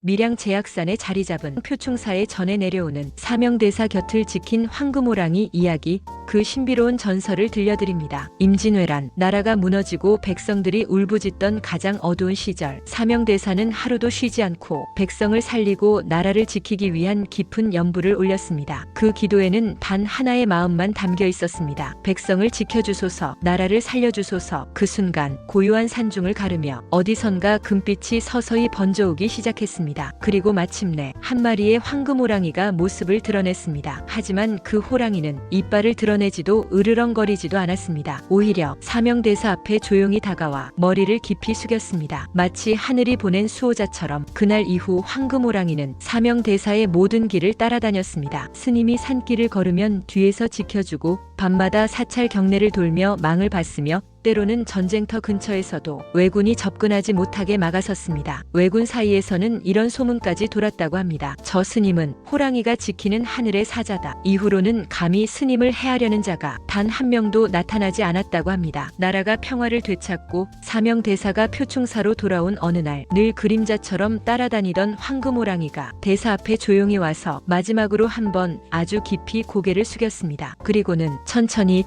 밀양 제약산에 자리 잡은 표충사에 전해 내려오는 사명대사 곁을 지킨 황금호랑이 이야기, 그 신비로운 전설을 들려드립니다. 임진왜란, 나라가 무너지고 백성들이 울부짖던 가장 어두운 시절, 사명대사는 하루도 쉬지 않고 백성을 살리고 나라를 지키기 위한 깊은 염불을 올렸습니다. 그 기도에는 단 하나의 마음만 담겨 있었습니다. 백성을 지켜주소서, 나라를 살려주소서. 그 순간 고요한 산중을 가르며 어디선가 금빛이 서서히 번져오기 시작했습니다. 그리고 마침내 한 마리의 황금호랑이가 모습을 드러냈습니다. 하지만 그 호랑이는 이빨을 드러내지도 으르렁거리지도 않았습니다. 오히려 사명대사 앞에 조용히 다가와 머리를 깊이 숙였습니다. 마치 하늘이 보낸 수호자처럼. 그날 이후 황금호랑이는 사명대사의 모든 길을 따라다녔습니다. 스님이 산길을 걸으면 뒤에서 지켜주고 밤마다 사찰 경내를 돌며 망을 봤으며 때로는 전쟁터 근처에서도 왜군이 접근하지 못하게 막아섰습니다. 왜군 사이에서는 이런 소문까지 돌았다고 합니다. 저 스님은 호랑이가 지키는 하늘의 사자다. 이후로는 감히 스님을 해하려는 자가 단 한 명도 나타나지 않았다고 합니다. 나라가 평화를 되찾고 사명대사가 표충사로 돌아온 어느 날, 늘 그림자처럼 따라다니던 황금호랑이가 대사 앞에 조용히 와서 마지막으로 한번 아주 깊이 고개를 숙였습니다. 그리고는 천천히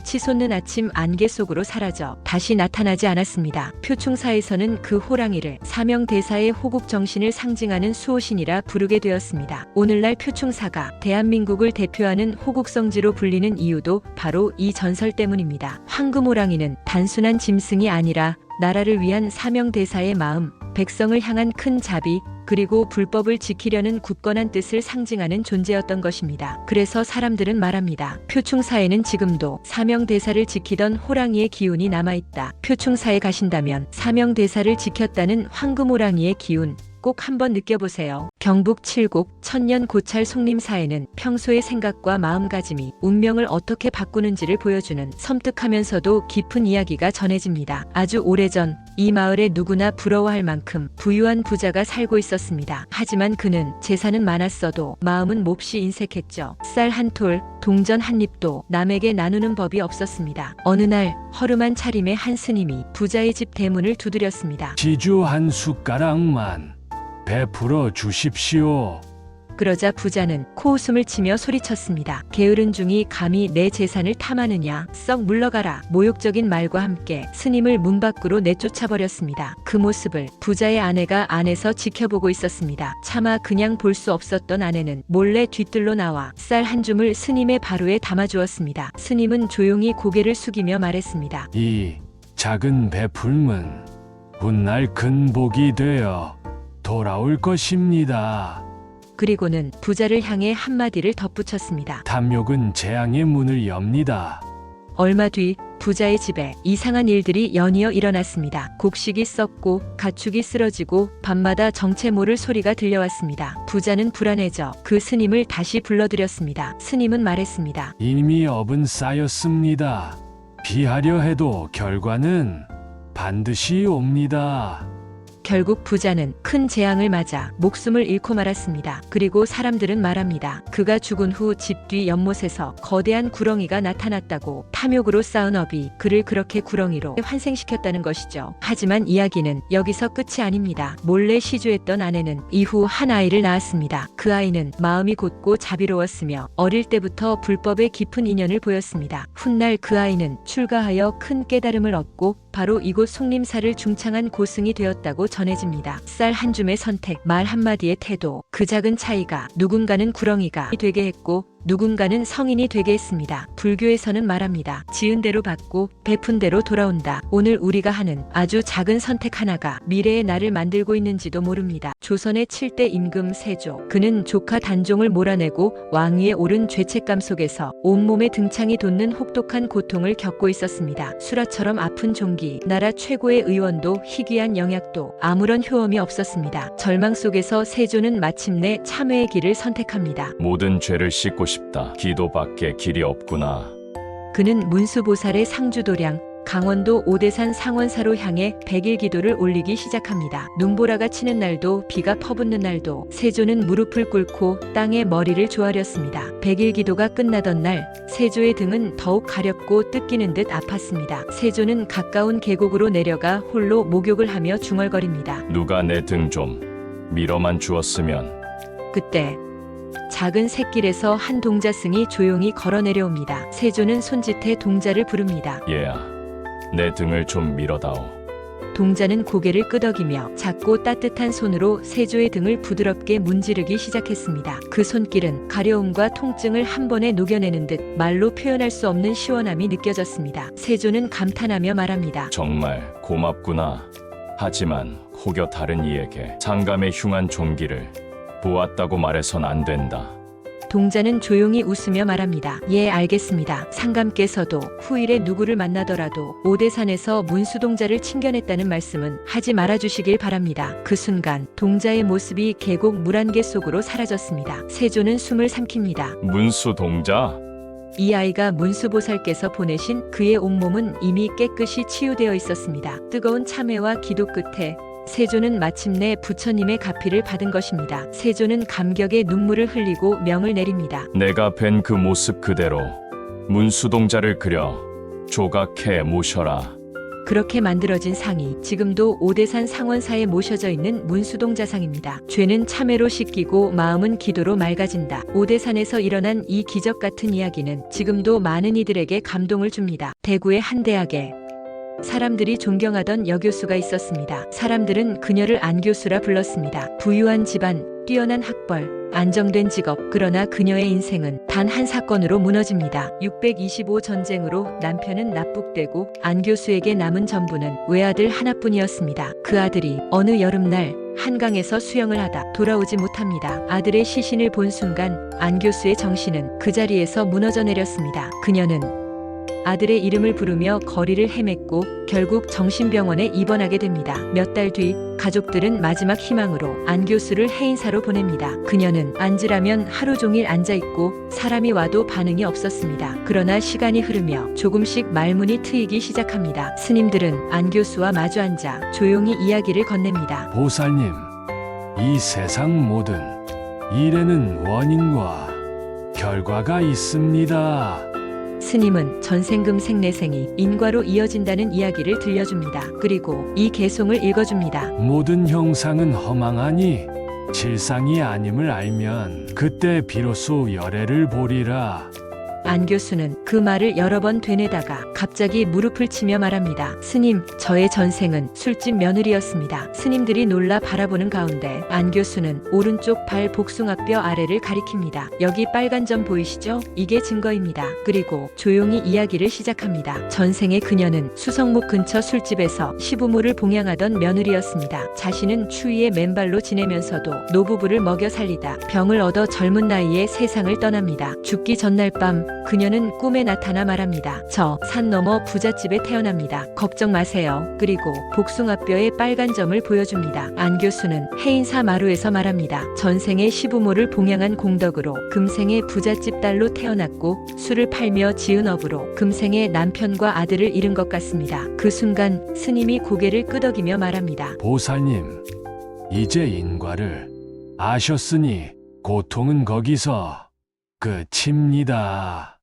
치솟는 아침 안개 속으로 사라져 다시 나타나지 않았습니다. 표충사에서는 그 호랑이를 사명대사의 호국 정신을 상징하는 수호신이라 부르게 되었습니다. 오늘날 표충사가 대한민국을 대표하는 호국성지로 불리는 이유도 바로 이 전설 때문입니다. 황금호랑이는 단순한 짐승이 아니라 나라를 위한 사명대사의 마음, 백성을 향한 큰 자비, 그리고 불법을 지키려는 굳건한 뜻을 상징하는 존재였던 것입니다. 그래서 사람들은 말합니다. 표충사에는 지금도 사명대사를 지키던 호랑이의 기운이 남아있다. 표충사에 가신다면 사명대사를 지켰다는 황금호랑이의 기운 꼭 한번 느껴보세요. 경북 칠곡 천년 고찰 송림사에는 평소의 생각과 마음가짐이 운명을 어떻게 바꾸는지를 보여주는 섬뜩하면서도 깊은 이야기가 전해집니다. 아주 오래전 이 마을에 누구나 부러워할 만큼 부유한 부자가 살고 있었습니다. 하지만 그는 재산은 많았어도 마음은 몹시 인색했죠. 쌀 한 톨, 동전 한 입도 남에게 나누는 법이 없었습니다. 어느 날 허름한 차림의 한 스님이 부자의 집 대문을 두드렸습니다. 지주 한 숟가락만 베풀어 주십시오. 그러자 부자는 코웃음을 치며 소리쳤습니다. 게으른 중이 감히 내 재산을 탐하느냐. 썩 물러가라. 모욕적인 말과 함께 스님을 문 밖으로 내쫓아버렸습니다. 그 모습을 부자의 아내가 안에서 지켜보고 있었습니다. 차마 그냥 볼 수 없었던 아내는 몰래 뒤뜰로 나와 쌀 한 줌을 스님의 바루에 담아주었습니다. 스님은 조용히 고개를 숙이며 말했습니다. 이 작은 베풀문 훗날 큰 복이 되어 돌아올 것입니다. 그리고는 부자를 향해 한마디를 덧붙였습니다. 탐욕은 재앙의 문을 엽니다. 얼마 뒤 부자의 집에 이상한 일들이 연이어 일어났습니다. 곡식이 썩고 가축이 쓰러지고 밤마다 정체 모를 소리가 들려왔습니다. 부자는 불안해져 그 스님을 다시 불러들였습니다. 스님은 말했습니다. 이미 업은 쌓였습니다. 피하려 해도 결과는 반드시 옵니다. 결국 부자는 큰 재앙을 맞아 목숨을 잃고 말았습니다. 그리고 사람들은 말합니다. 그가 죽은 후 집 뒤 연못에서 거대한 구렁이가 나타났다고. 탐욕으로 쌓은 업이 그를 그렇게 구렁이로 환생시켰다는 것이죠. 하지만 이야기는 여기서 끝이 아닙니다. 몰래 시주했던 아내는 이후 한 아이를 낳았습니다. 그 아이는 마음이 곧고 자비로웠으며 어릴 때부터 불법에 깊은 인연을 보였습니다. 훗날 그 아이는 출가하여 큰 깨달음을 얻고 바로 이곳 송림사를 중창한 고승이 되었다고 전해집니다. 쌀 한 줌의 선택, 말 한마디의 태도, 그 작은 차이가 누군가는 구렁이가 되게 했고 누군가는 성인이 되게 했습니다. 불교에서는 말합니다. 지은 대로 받고 베푼 대로 돌아온다. 오늘 우리가 하는 아주 작은 선택 하나가 미래의 나를 만들고 있는지도 모릅니다. 조선의 7대 임금 세조. 그는 조카 단종을 몰아내고 왕위에 오른 죄책감 속에서 온몸에 등창이 돋는 혹독한 고통을 겪고 있었습니다. 수라처럼 아픈 종기, 나라 최고의 의원도 희귀한 영약도 아무런 효험이 없었습니다. 절망 속에서 세조는 마침내 참회의 길을 선택합니다. 모든 죄를 씻고 싶다. 기도밖에 길이 없구나. 그는 문수보살의 상주도량, 강원도 오대산 상원사로 향해 100일 기도를 올리기 시작합니다. 눈보라가 치는 날도 비가 퍼붓는 날도 세조는 무릎을 꿇고 땅에 머리를 조아렸습니다. 100일 기도가 끝나던 날 세조의 등은 더욱 가렵고 뜯기는 듯 아팠습니다. 세조는 가까운 계곡으로 내려가 홀로 목욕을 하며 중얼거립니다. 누가 내 등 좀 밀어만 주었으면. 그때 작은 샛길에서 한 동자승이 조용히 걸어 내려옵니다. 세조는 손짓해 동자를 부릅니다. 얘야, 내 등을 좀 밀어다오. 동자는 고개를 끄덕이며 작고 따뜻한 손으로 세조의 등을 부드럽게 문지르기 시작했습니다. 그 손길은 가려움과 통증을 한 번에 녹여내는 듯 말로 표현할 수 없는 시원함이 느껴졌습니다. 세조는 감탄하며 말합니다. 정말 고맙구나. 하지만 혹여 다른 이에게 상감의 흉한 종기를 보았다고 말해선 안 된다. 동자는 조용히 웃으며 말합니다. 예, 알겠습니다. 상감께서도 후일에 누구를 만나더라도 오대산에서 문수동자를 친견했다는 말씀은 하지 말아주시길 바랍니다. 그 순간 동자의 모습이 계곡 물 한 개 속으로 사라졌습니다. 세조는 숨을 삼킵니다. 문수동자? 이 아이가 문수보살께서 보내신 그의 온몸은 이미 깨끗이 치유되어 있었습니다. 뜨거운 참회와 기도 끝에 세조는 마침내 부처님의 가피를 받은 것입니다. 세조는 감격의 눈물을 흘리고 명을 내립니다. 내가 뵌 그 모습 그대로 문수동자를 그려 조각해 모셔라. 그렇게 만들어진 상이 지금도 오대산 상원사에 모셔져 있는 문수동자상입니다. 죄는 참회로 씻기고 마음은 기도로 맑아진다. 오대산에서 일어난 이 기적 같은 이야기는 지금도 많은 이들에게 감동을 줍니다. 대구의 한 대학에 사람들이 존경하던 여교수가 있었습니다. 사람들은 그녀를 안교수라 불렀습니다. 부유한 집안, 뛰어난 학벌, 안정된 직업. 그러나 그녀의 인생은 단 한 사건으로 무너집니다. 625 전쟁으로 남편은 납북되고 안교수에게 남은 전부는 외아들 하나뿐이었습니다. 그 아들이 어느 여름날 한강에서 수영을 하다 돌아오지 못합니다. 아들의 시신을 본 순간 안교수의 정신은 그 자리에서 무너져 내렸습니다. 그녀는 아들의 이름을 부르며 거리를 헤맸고 결국 정신병원에 입원하게 됩니다. 몇 달 뒤 가족들은 마지막 희망으로 안 교수를 해인사로 보냅니다. 그녀는 앉으라면 하루 종일 앉아있고 사람이 와도 반응이 없었습니다. 그러나 시간이 흐르며 조금씩 말문이 트이기 시작합니다. 스님들은 안 교수와 마주 앉아 조용히 이야기를 건넵니다. 보살님, 이 세상 모든 일에는 원인과 결과가 있습니다. 스님은 전생금 생내생이 인과로 이어진다는 이야기를 들려줍니다. 그리고 이 개송을 읽어줍니다. 모든 형상은 허망하니 실상이 아님을 알면 그때 비로소 열애를 보리라. 안 교수는 그 말을 여러 번 되뇌다가 갑자기 무릎을 치며 말합니다. 스님, 저의 전생은 술집 며느리였습니다. 스님들이 놀라 바라보는 가운데 안 교수는 오른쪽 발 복숭아뼈 아래를 가리킵니다. 여기 빨간 점 보이시죠? 이게 증거입니다. 그리고 조용히 이야기를 시작합니다. 전생에 그녀는 수성목 근처 술집에서 시부모를 봉양하던 며느리였습니다. 자신은 추위에 맨발로 지내면서도 노부부를 먹여 살리다 병을 얻어 젊은 나이에 세상을 떠납니다. 죽기 전날 밤 그녀는 꿈에 나타나 말합니다. 저 산 너머 부잣집에 태어납니다. 걱정 마세요. 그리고 복숭아뼈의 빨간 점을 보여줍니다. 안 교수는 해인사 마루에서 말합니다. 전생에 시부모를 봉양한 공덕으로 금생에 부잣집 딸로 태어났고 술을 팔며 지은 업으로 금생에 남편과 아들을 잃은 것 같습니다. 그 순간 스님이 고개를 끄덕이며 말합니다. 보살님, 이제 인과를 아셨으니 고통은 거기서 끝입니다.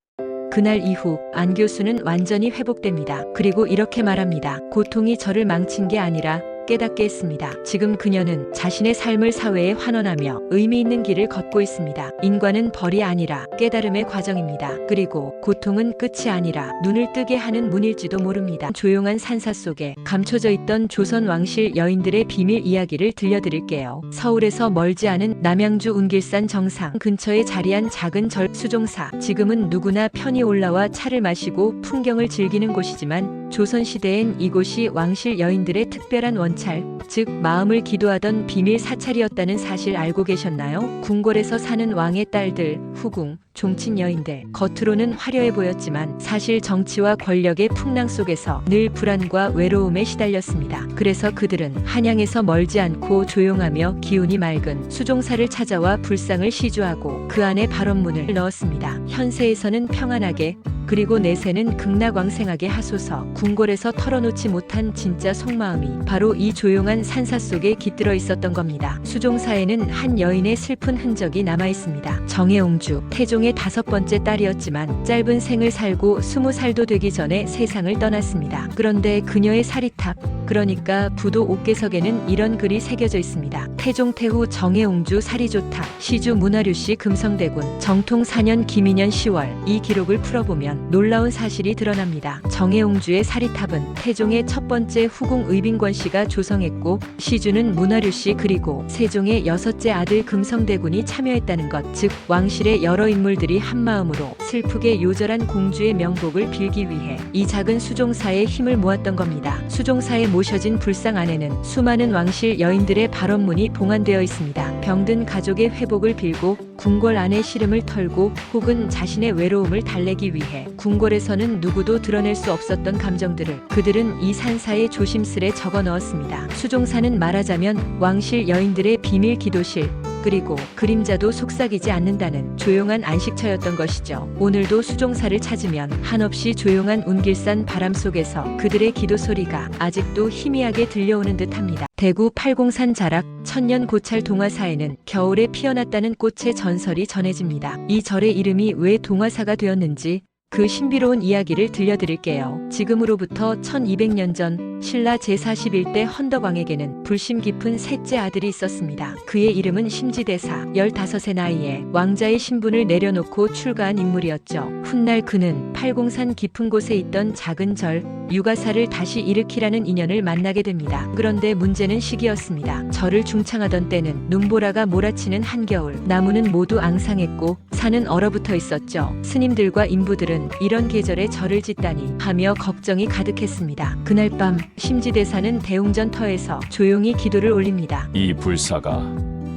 그날 이후 안 교수는 완전히 회복됩니다. 그리고 이렇게 말합니다. 고통이 저를 망친 게 아니라 깨닫게 했습니다. 지금 그녀는 자신의 삶을 사회에 환원하며 의미 있는 길을 걷고 있습니다. 인과는 벌이 아니라 깨달음의 과정입니다. 그리고 고통은 끝이 아니라 눈을 뜨게 하는 문일지도 모릅니다. 조용한 산사 속에 감춰져 있던 조선 왕실 여인들의 비밀 이야기를 들려드릴게요. 서울에서 멀지 않은 남양주 운길산 정상 근처에 자리한 작은 절 수종사. 지금은 누구나 편히 올라와 차를 마시고 풍경을 즐기는 곳이지만 조선시대엔 이곳이 왕실 여인들의 특별한 원찰, 즉 마음을 기도하던 비밀 사찰이었다는 사실 알고 계셨나요? 궁궐에서 사는 왕의 딸들, 후궁, 종친 여인들. 겉으로는 화려해 보였지만 사실 정치와 권력의 풍랑 속에서 늘 불안과 외로움에 시달렸습니다. 그래서 그들은 한양에서 멀지 않고 조용하며 기운이 맑은 수종사를 찾아와 불상을 시주하고 그 안에 발언문을 넣었습니다. 현세에서는 평안하게, 그리고 내세는 극락왕생하게 하소서. 궁궐에서 털어놓지 못한 진짜 속마음이 바로 이 조용한 산사 속에 깃들어 있었던 겁니다. 수종사에는 한 여인의 슬픈 흔적이 남아 있습니다. 정혜옹주, 태종의 5번째 딸이었지만 짧은 생을 살고 20살도 되기 전에 세상을 떠났습니다. 그런데 그녀의 사리탑, 그러니까 부도 옥계석에는 이런 글이 새겨져 있습니다. 태종태후 정해옹주 살이 좋다. 시주 문화류씨 금성대군 정통 4년 김인년 10월. 이 기록을 풀어보면 놀라운 사실이 드러납니다. 정해옹주의 사리탑은 태종의 첫 번째 후궁 의빈권씨가 조성했고 시주는 문화류씨 그리고 세종의 6째 아들 금성대군이 참여했다는 것, 즉 왕실의 여러 인물들이 한마음으로 슬프게 요절한 공주의 명복을 빌기 위해 이 작은 수종사에 힘을 모았던 겁니다. 수종사에 모셔진 불상 안에는 수많은 왕실 여인들의 발언문이 봉안되어 있습니다. 병든 가족의 회복을 빌고 궁궐 안의 시름을 털고 혹은 자신의 외로움을 달래기 위해 궁궐에서는 누구도 드러낼 수 없었던 감정들을 그들은 이 산사에 조심스레 적어 넣었습니다. 수종사는 말하자면 왕실 여인들의 비밀 기도실, 그리고 그림자도 속삭이지 않는다는 조용한 안식처였던 것이죠. 오늘도 수종사를 찾으면 한없이 조용한 운길산 바람 속에서 그들의 기도 소리가 아직도 희미하게 들려오는 듯합니다. 대구 팔공산 자락 천년 고찰 동화사에는 겨울에 피어났다는 꽃의 전설이 전해집니다. 이 절의 이름이 왜 동화사가 되었는지 그 신비로운 이야기를 들려드릴게요. 지금으로부터 1200년 전 신라 제41대 헌덕왕에게는 불심 깊은 셋째 아들이 있었습니다. 그의 이름은 심지대사. 15세 나이에 왕자의 신분을 내려놓고 출가한 인물이었죠. 훗날 그는 팔공산 깊은 곳에 있던 작은 절 유가사를 다시 일으키라는 인연을 만나게 됩니다. 그런데 문제는 시기였습니다. 절을 중창하던 때는 눈보라가 몰아치는 한겨울, 나무는 모두 앙상했고 산은 얼어붙어 있었죠. 스님들과 인부들은 이런 계절에 절을 짓다니 하며 걱정이 가득했습니다. 그날 밤 심지대사는 대웅전터에서 조용히 기도를 올립니다. 이 불사가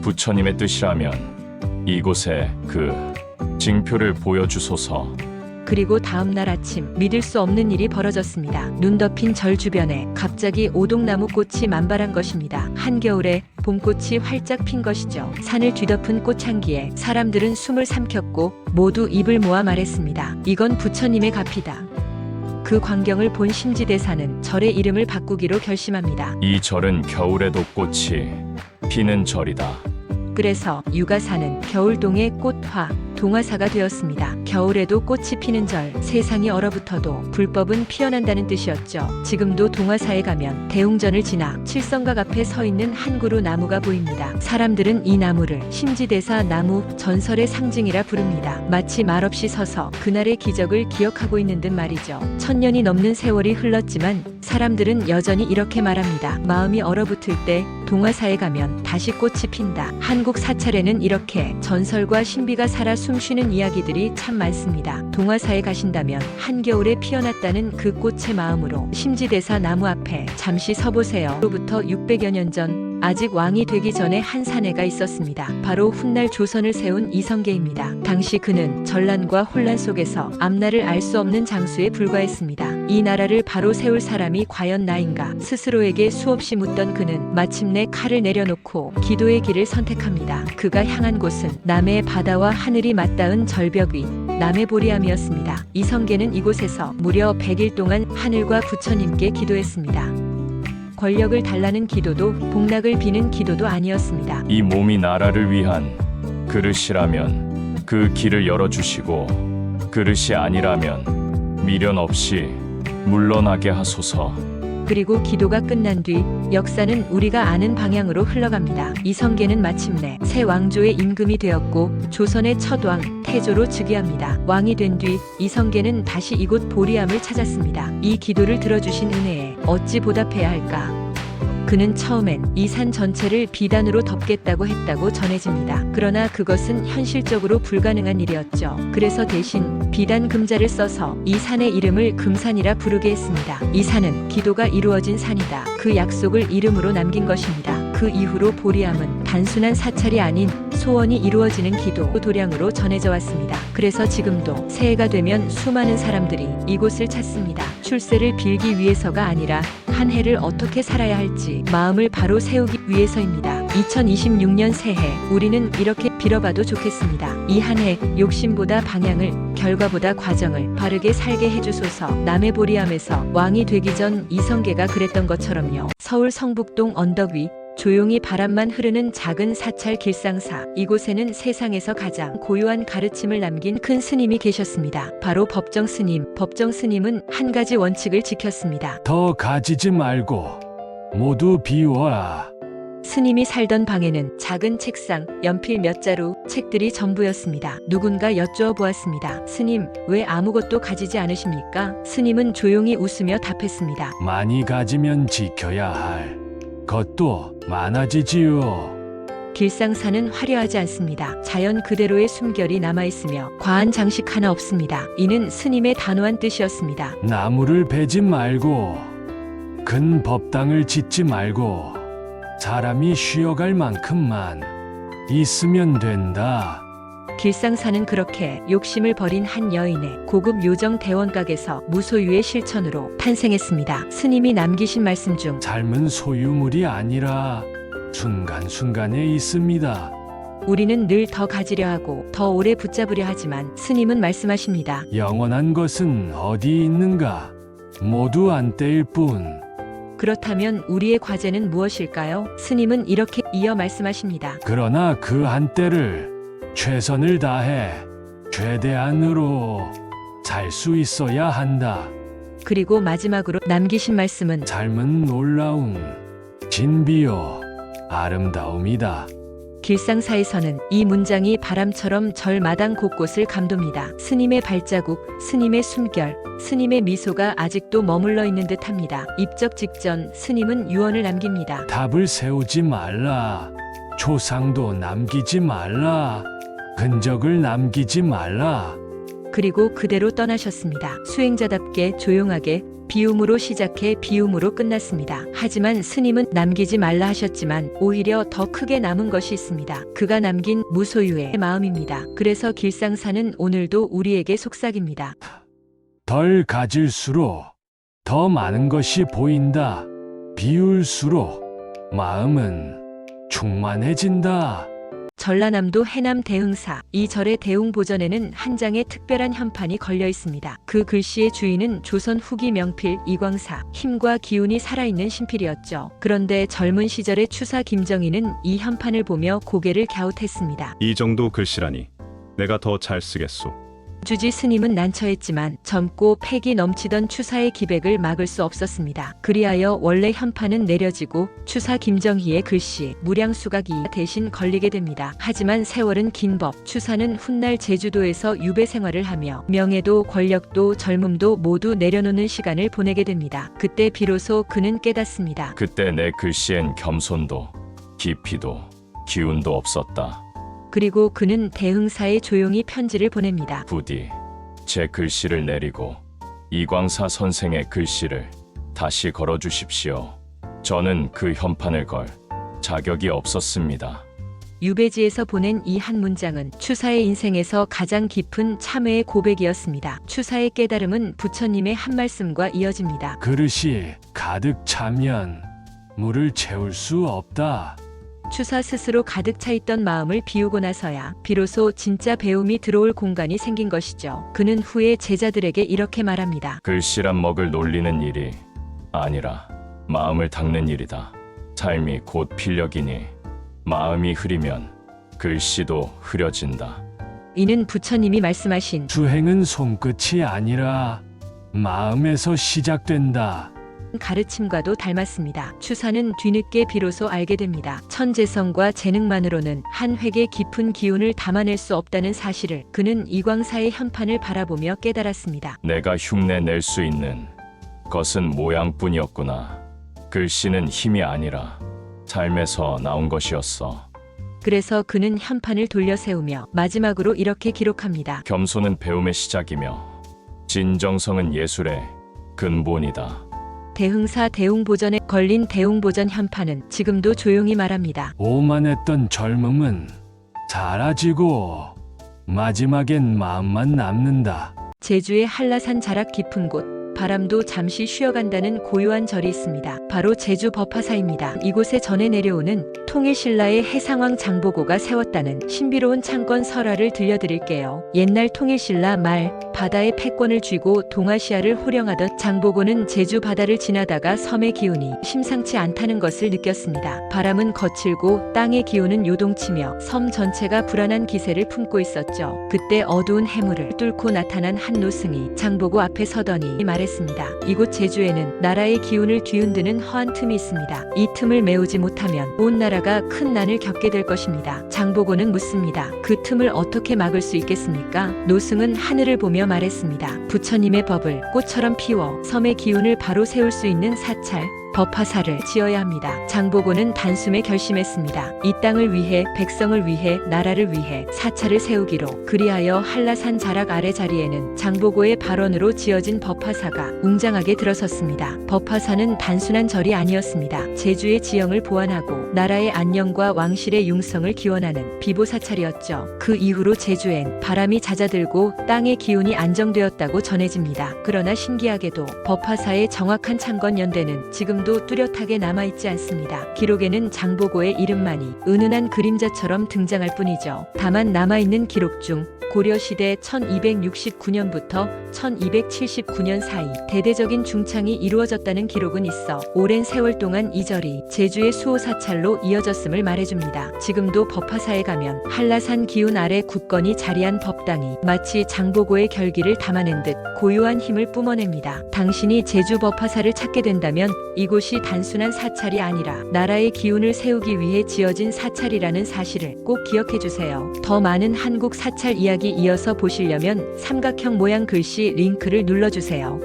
부처님의 뜻이라면 이곳에 그 징표를 보여주소서. 그리고 다음날 아침 믿을 수 없는 일이 벌어졌습니다. 눈 덮인 절 주변에 갑자기 오동나무 꽃이 만발한 것입니다. 한겨울에 봄꽃이 활짝 핀 것이죠. 산을 뒤덮은 꽃향기에 사람들은 숨을 삼켰고 모두 입을 모아 말했습니다. 이건 부처님의 값이다. 그 광경을 본 심지대사는 절의 이름을 바꾸기로 결심합니다. 이 절은 겨울에도 꽃이 피는 절이다. 그래서 유가사는 겨울동의 꽃화 동화사가 되었습니다. 겨울에도 꽃이 피는 절, 세상이 얼어붙어도 불법은 피어난다는 뜻이었죠. 지금도 동화사에 가면 대웅전을 지나 칠성각 앞에 서 있는 한 그루 나무가 보입니다. 사람들은 이 나무를 심지대사 나무, 전설의 상징이라 부릅니다. 마치 말없이 서서 그날의 기적을 기억하고 있는 듯 말이죠. 1000년이 넘는 세월이 흘렀지만 사람들은 여전히 이렇게 말합니다. 마음이 얼어붙을 때 동화사에 가면 다시 꽃이 핀다. 한국 사찰에는 이렇게 전설과 신비가 살아 숨쉬는 이야기들이 참 많습니다. 동화사에 가신다면 한겨울에 피어났다는 그 꽃의 마음으로 심지대사 나무 앞에 잠시 서보세요. 로부터 600여 년 전 아직 왕이 되기 전에 한 사내가 있었습니다. 바로 훗날 조선을 세운 이성계입니다. 당시 그는 전란과 혼란 속에서 앞날을 알 수 없는 장수에 불과했습니다. 이 나라를 바로 세울 사람이 과연 나인가 스스로에게 수없이 묻던 그는 마침내 칼을 내려놓고 기도의 길을 선택합니다. 그가 향한 곳은 남해 바다와 하늘이 맞닿은 절벽 위 남해보리암이었습니다. 이성계는 이곳에서 무려 100일 동안 하늘과 부처님께 기도했습니다. 권력을 달라는 기도도 복락을 비는 기도도 아니었습니다. 이 몸이 나라를 위한 그릇이라면 그 길을 열어주시고 그릇이 아니라면 미련 없이 물러나게 하소서. 그리고 기도가 끝난 뒤 역사는 우리가 아는 방향으로 흘러갑니다. 이성계는 마침내 새 왕조의 임금이 되었고 조선의 첫 왕 태조로 즉위합니다. 왕이 된 뒤 이성계는 다시 이곳 보리암을 찾았습니다. 이 기도를 들어주신 은혜에 어찌 보답해야 할까? 그는 처음엔 이 산 전체를 비단으로 덮겠다고 했다고 전해집니다. 그러나 그것은 현실적으로 불가능한 일이었죠. 그래서 대신 비단 금자를 써서 이 산의 이름을 금산이라 부르게 했습니다. 이 산은 기도가 이루어진 산이다. 그 약속을 이름으로 남긴 것입니다. 그 이후로 보리암은 단순한 사찰이 아닌 소원이 이루어지는 기도 도량으로 전해져 왔습니다. 그래서 지금도 새해가 되면 수많은 사람들이 이곳을 찾습니다. 출세를 빌기 위해서가 아니라 한 해를 어떻게 살아야 할지 마음을 바로 세우기 위해서입니다. 2026년 새해 우리는 이렇게 빌어봐도 좋겠습니다. 이 한 해 욕심보다 방향을, 결과보다 과정을 바르게 살게 해주소서. 남해 보리암에서 왕이 되기 전 이성계가 그랬던 것처럼요. 서울 성북동 언덕 위 조용히 바람만 흐르는 작은 사찰 길상사. 이곳에는 세상에서 가장 고유한 가르침을 남긴 큰 스님이 계셨습니다. 바로 법정 스님. 법정 스님은 한 가지 원칙을 지켰습니다. 더 가지지 말고 모두 비워라. 스님이 살던 방에는 작은 책상, 연필 몇 자루, 책들이 전부였습니다. 누군가 여쭈어 보았습니다. 스님, 왜 아무것도 가지지 않으십니까? 스님은 조용히 웃으며 답했습니다. 많이 가지면 지켜야 할 것도 많아지지요. 길상사는 화려하지 않습니다. 자연 그대로의 숨결이 남아있으며 과한 장식 하나 없습니다. 이는 스님의 단호한 뜻이었습니다. 나무를 베지 말고 큰 법당을 짓지 말고 사람이 쉬어갈 만큼만 있으면 된다. 길상사는 그렇게 욕심을 버린 한 여인의 고급 요정 대원각에서 무소유의 실천으로 탄생했습니다. 스님이 남기신 말씀 중 삶은 소유물이 아니라 순간순간에 있습니다. 우리는 늘 더 가지려 하고 더 오래 붙잡으려 하지만 스님은 말씀하십니다. 영원한 것은 어디 있는가? 모두 한때일 뿐. 그렇다면 우리의 과제는 무엇일까요? 스님은 이렇게 이어 말씀하십니다. 그러나 그 한때를 최선을 다해 최대한으로 살 수 있어야 한다. 그리고 마지막으로 남기신 말씀은 삶은 놀라운 진비요 아름다움이다. 길상사에서는 이 문장이 바람처럼 절마당 곳곳을 감돕니다. 스님의 발자국, 스님의 숨결, 스님의 미소가 아직도 머물러 있는 듯합니다. 입적 직전 스님은 유언을 남깁니다. 답을 세우지 말라. 초상도 남기지 말라. 흔적을 남기지 말라. 그리고 그대로 떠나셨습니다. 수행자답게 조용하게 비움으로 시작해 비움으로 끝났습니다. 하지만 스님은 남기지 말라 하셨지만 오히려 더 크게 남은 것이 있습니다. 그가 남긴 무소유의 마음입니다. 그래서 길상사는 오늘도 우리에게 속삭입니다. 덜 가질수록 더 많은 것이 보인다. 비울수록 마음은 충만해진다. 전라남도 해남 대흥사 이 절의 대웅보전에는 한 장의 특별한 현판이 걸려 있습니다. 그 글씨의 주인은 조선 후기 명필 이광사, 힘과 기운이 살아있는 신필이었죠. 그런데 젊은 시절의 추사 김정희는 이 현판을 보며 고개를 갸웃했습니다. 이 정도 글씨라니 내가 더 잘 쓰겠소. 주지 스님은 난처했지만 젊고 패기 넘치던 추사의 기백을 막을 수 없었습니다. 그리하여 원래 현판은 내려지고 추사 김정희의 글씨 무량수각이 대신 걸리게 됩니다. 하지만 세월은 긴 법, 추사는 훗날 제주도에서 유배 생활을 하며 명예도 권력도 젊음도 모두 내려놓는 시간을 보내게 됩니다. 그때 비로소 그는 깨닫습니다. 그때 내 글씨엔 겸손도 깊이도 기운도 없었다. 그리고 그는 대흥사에 조용히 편지를 보냅니다. 부디 제 글씨를 내리고 이광사 선생의 글씨를 다시 걸어주십시오. 저는 그 현판을 걸 자격이 없었습니다. 유배지에서 보낸 이 한 문장은 추사의 인생에서 가장 깊은 참회의 고백이었습니다. 추사의 깨달음은 부처님의 한 말씀과 이어집니다. 그릇이 가득 차면 물을 채울 수 없다. 추사 스스로 가득 차 있던 마음을 비우고 나서야 비로소 진짜 배움이 들어올 공간이 생긴 것이죠. 그는 후에 제자들에게 이렇게 말합니다. 글씨란 먹을 놀리는 일이 아니라 마음을 닦는 일이다. 삶이 곧 필력이니 마음이 흐리면 글씨도 흐려진다. 이는 부처님이 말씀하신 수행은 손끝이 아니라 마음에서 시작된다. 가르침과도 닮았습니다. 추사는 뒤늦게 비로소 알게 됩니다. 천재성과 재능만으로는 한 획의 깊은 기운을 담아낼 수 없다는 사실을 그는 이광사의 현판을 바라보며 깨달았습니다. 내가 흉내 낼 수 있는 것은 모양뿐이었구나. 글씨는 힘이 아니라 삶에서 나온 것이었어. 그래서 그는 현판을 돌려 세우며 마지막으로 이렇게 기록합니다. 겸손은 배움의 시작이며 진정성은 예술의 근본이다. 대흥사 대웅보전에 걸린 대웅보전 현판은 지금도 조용히 말합니다. 오만했던 젊음은 사라지고 마지막엔 마음만 남는다. 제주의 한라산 자락 깊은 곳, 바람도 잠시 쉬어간다는 고요한 절이 있습니다. 바로 제주 법화사입니다. 이곳에 전해 내려오는 통일신라의 해상왕 장보고가 세웠다는 신비로운 창건 설화를 들려드릴게요. 옛날 통일신라 말 바다의 패권을 쥐고 동아시아를 호령하던 장보고는 제주 바다를 지나다가 섬의 기운이 심상치 않다는 것을 느꼈습니다. 바람은 거칠고 땅의 기운은 요동치며 섬 전체가 불안한 기세를 품고 있었죠. 그때 어두운 해물을 뚫고 나타난 한 노승이 장보고 앞에 서더니 말했습니다. 이곳 제주에는 나라의 기운을 뒤흔드는 허한 틈이 있습니다. 이 틈을 메우지 못하면 온 나라가 큰 난을 겪게 될 것입니다. 장보고는 묻습니다. 그 틈을 어떻게 막을 수 있겠습니까? 노승은 하늘을 보며 말했습니다. 부처님의 법을 꽃처럼 피워 섬의 기운을 바로 세울 수 있는 사찰, 법화사를 지어야 합니다. 장보고는 단숨에 결심했습니다. 이 땅을 위해, 백성을 위해, 나라를 위해 사찰을 세우기로. 그리하여 한라산 자락 아래 자리에는 장보고의 발언으로 지어진 법화사가 웅장하게 들어섰습니다. 법화사는 단순한 절이 아니었습니다. 제주의 지형을 보완하고 나라의 안녕과 왕실의 융성을 기원하는 비보사찰이었죠. 그 이후로 제주엔 바람이 잦아들고 땅의 기운이 안정되었다고 전해집니다. 그러나 신기하게도 법화사의 정확한 창건 연대는 지금도 뚜렷하게 남아있지 않습니다. 기록에는 장보고의 이름만이 은은한 그림자처럼 등장할 뿐이죠. 다만 남아있는 기록 중 고려시대 1269년부터 1279년 사이 대대적인 중창이 이루어졌다는 기록은 있어 오랜 세월 동안 이 절이 제주의 수호사찰로 이어졌음을 말해줍니다. 지금도 법화사에 가면 한라산 기운 아래 굳건히 자리한 법당이 마치 장보고의 결기를 담아낸 듯 고요한 힘을 뿜어냅니다. 당신이 제주 법화사를 찾게 된다면 이곳이 단순한 사찰이 아니라 나라의 기운을 세우기 위해 지어진 사찰이라는 사실을 꼭 기억해 주세요. 더 많은 한국 사찰 이야기 이어서 보시려면 삼각형 모양 글씨 링크를 눌러주세요.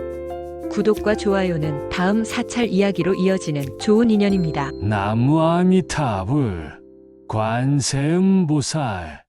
구독과 좋아요는 다음 사찰 이야기로 이어지는 좋은 인연입니다. 나무 아미타불 관세음보살